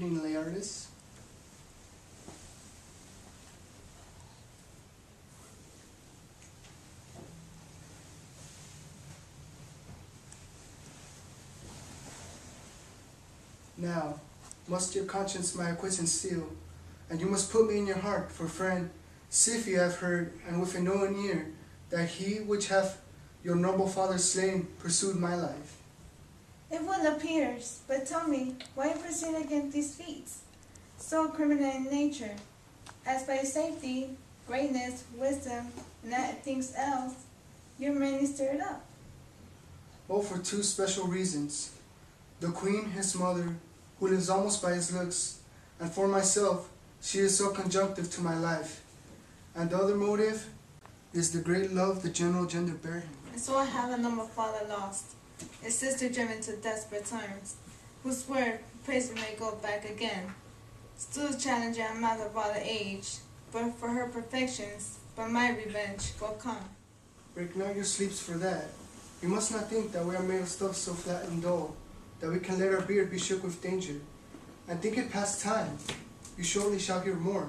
evening, Laertes. Now, must your conscience my acquiescence seal, and you must put me in your heart, for friend, see if you have heard, and with a knowing ear, that he which hath your noble father slain pursued my life. It well appears, but tell me, why you proceed against these feats, so criminal in nature, as by safety, greatness, wisdom, and things else, your man is stirred up? Oh, for two special reasons. The queen, his mother, who lives almost by his looks, and for myself, she is so conjunctive to my life. And the other motive is the great love the general gender bear him. And so I have a noble father lost, a sister driven to desperate times, whose word praise may go back again. Still challenging a mother of all the age, but for her perfections, but my revenge will come. Break not your sleeps for that. You must not think that we are made of stuff so flat and dull, that we can let our beard be shook with danger. And think it past time. You shortly shall hear more.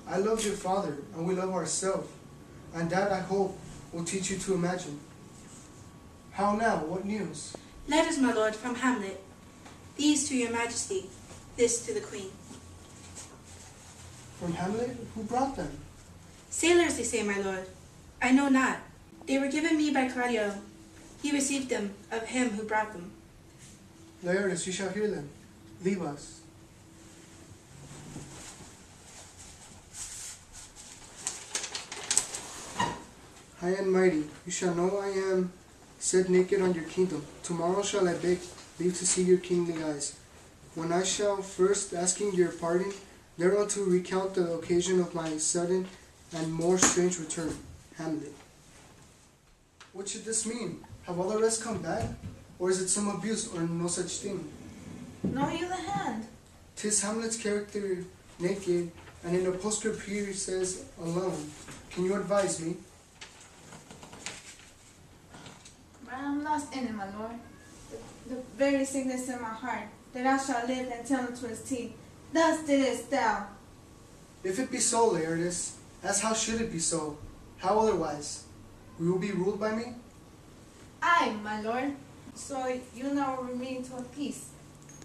I love your father, and we love ourselves, and that, I hope, will teach you to imagine. How now? What news? Letters, my lord, from Hamlet. These to your majesty, this to the queen. From Hamlet? Who brought them? Sailors, they say, my lord. I know not. They were given me by Claudio. He received them of him who brought them. Laertes, you shall hear them. Leave us. High and mighty, you shall know I am set naked on your kingdom. Tomorrow shall I beg leave to see your kingly eyes, when I shall first, asking your pardon, thereunto recount the occasion of my sudden and more strange return. Hamlet. What should this mean? Have all the rest come back? Or is it some abuse or no such thing? Know you the hand. 'Tis Hamlet's character naked, and in a postscript here he says alone. Can you advise me? But I am lost in it, my lord. The very sickness in my heart, that I shall live and tell him to his teeth. Thus didst thou. If it be so, Laertes, as how should it be so? How otherwise? We will be ruled by me? Aye, my lord. So you now will remain to a peace.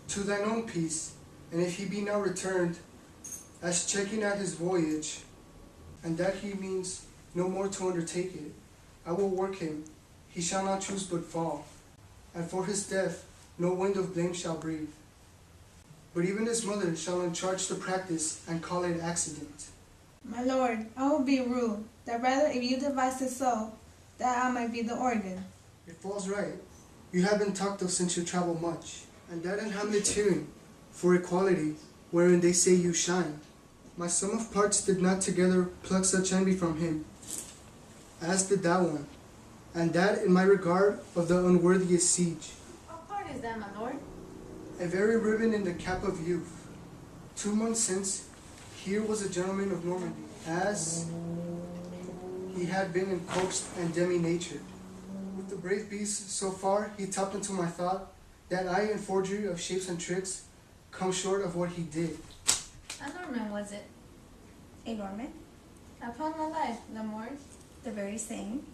To thine own peace, and if he be now returned, as checking out his voyage, and that he means no more to undertake it, I will work him, he shall not choose but fall, and for his death no wind of blame shall breathe. But even his mother shall uncharge the practice and call it accident. My lord, I will be ruled, that rather if you devise it so, that I might be the organ. It falls right. You have been talked of since you travel much, and that in Hamlet's hearing, for equality, wherein they say you shine. My sum of parts did not together pluck such envy from him, as did that one, and that in my regard of the unworthiest siege. What part is that, my lord? A very ribbon in the cap of youth. 2 months since, here was a gentleman of Normandy, as he had been in coaxed and demi-natured. With the brave beast, so far he topped into my thought, that I in forgery of shapes and tricks, come short of what he did. A Norman was it? A Norman? Upon my life, Lamort. The very same.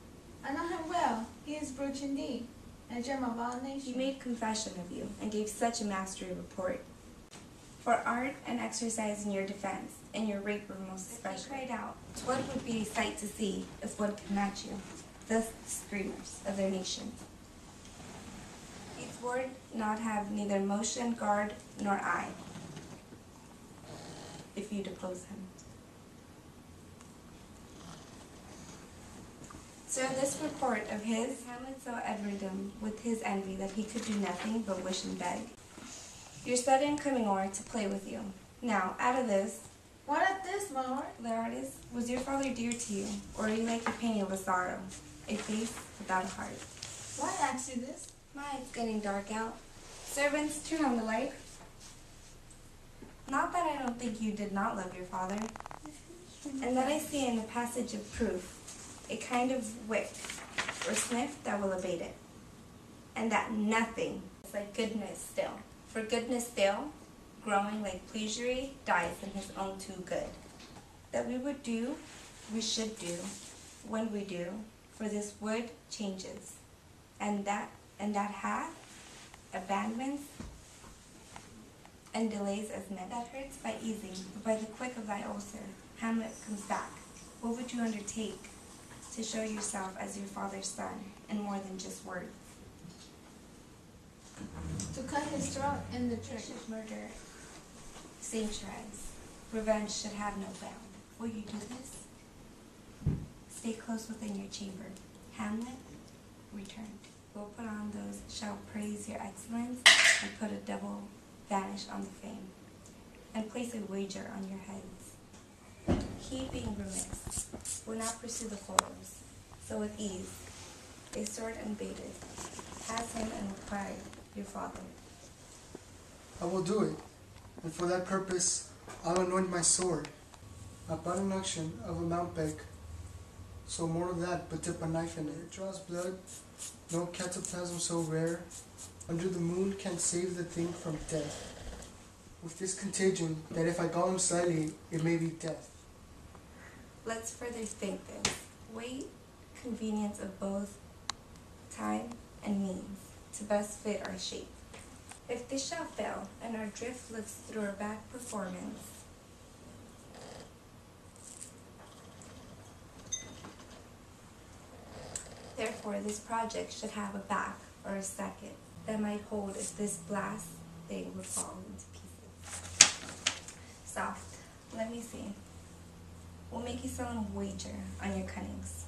I know him well. He is brooch indeed, a gem of all nations. He made confession of you, and gave such a mastery report. For art and exercise in your defense, and your rape were most especially. He cried out, "'Twould would be a sight to see, if one could match you." Thus the screamers of their nation. He would not have neither motion, guard, nor eye, if you depose him. So in this report of his, Hamlet so edwarded him with his envy that he could do nothing but wish and beg. Your sudden coming o'er to play with you. Now, out of this, What at this, my lord? Laertes, was your father dear to you, or are you like the painting of a sorrow, a face without a heart? Why ask you this? My, it's getting dark out. Servants, turn on the light. Not that I don't think you did not love your father, and that I see in the passage of proof a kind of wick or sniff that will abate it, and that nothing is like goodness still. For goodness still, growing like pleasure dies in his own too good. That we should do, when we do, for this wood changes, and that hath abandonments and delays as men. That hurts by easing, but by the quick of thy ulcer, Hamlet comes back. What would you undertake to show yourself as your father's son, and more than just words? To cut his throat in the church. Should murder sanctuaries. Revenge should have no bound. Will you do this? Stay close within your chamber. Hamlet returned. Will put on those shall praise your excellence, and put a double vanish on the fame, and place a wager on your heads. He, being remiss, will not pursue the foes, so with ease, a sword unbaited, pass him and require your father. I will do it, and for that purpose I'll anoint my sword. Upon an action of a mountebank, so more of that, but dip a knife in it. It draws blood, no cataplasm so rare, under the moon can't save the thing from death. With this contagion, that if I gall him slightly, it may be death. Let's further think this. Weight, convenience of both time and means, to best fit our shape. If this shall fail, and our drift looks through our back performance, therefore this project should have a back or a second that might hold if this blast thing would fall into pieces. Soft, let me see. We'll make a solemn wager on your cunnings.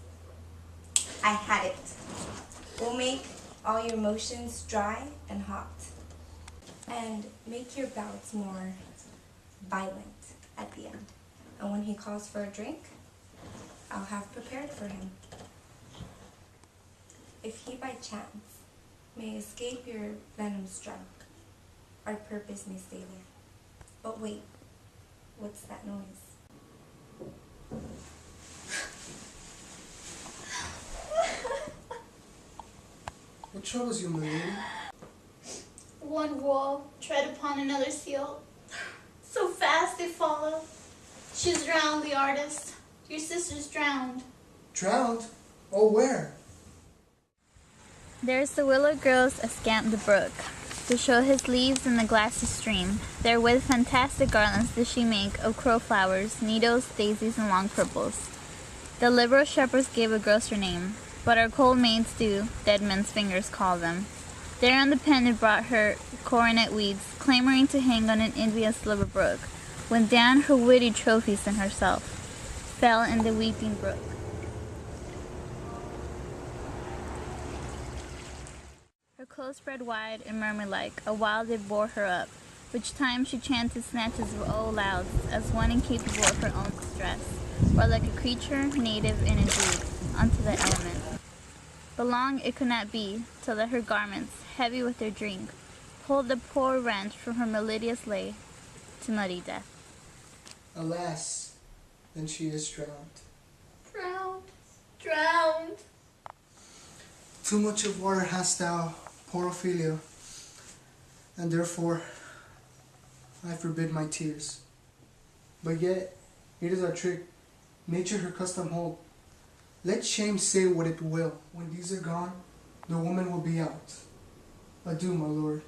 I had it. We'll make all your motions dry and hot, and make your bouts more violent at the end. And when he calls for a drink, I'll have prepared for him. If he by chance may escape your venom struck, our purpose may stay there. But wait, what's that noise? What troubles you, my lady? One wall tread upon another seal. So fast they follow. She's drowned, the artist. Your sister's drowned. Drowned? Oh, where? There's the willow grows ascant the brook, to show his leaves in the glassy stream. Therewith fantastic garlands does she make of crow flowers, needles, daisies, and long purples. The liberal shepherds gave a grosser name, but our cold maids do, dead men's fingers call them. There on the pen it brought her coronet weeds, clamoring to hang on an envious sliver brook, when down her witty trophies and herself fell in the weeping brook. Her clothes spread wide and murmur-like, a while they bore her up, which time she chanted snatches of old louds, as one incapable of her own distress, or like a creature native in a deed, unto the element. But long it could not be, till that her garments, heavy with their drink, pulled the poor wrench from her melodious lay to muddy death. Alas, then she is drowned. Drowned. Drowned. Too much of water hast thou, poor Ophelia, and therefore I forbid my tears. But yet, it is our trick, nature her custom hold. Let shame say what it will, when these are gone, the woman will be out. Adieu, my lord.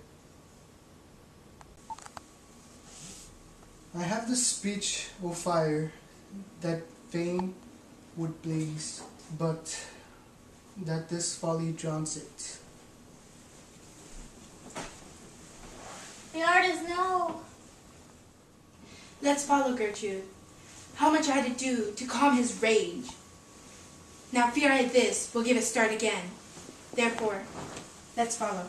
I have the speech, O fire, that fain would blaze, but that this folly drowns it. The artist, no. Let's follow, Gertrude. How much I had to do to calm his rage. Now fear I this will give a start again. Therefore, let's follow.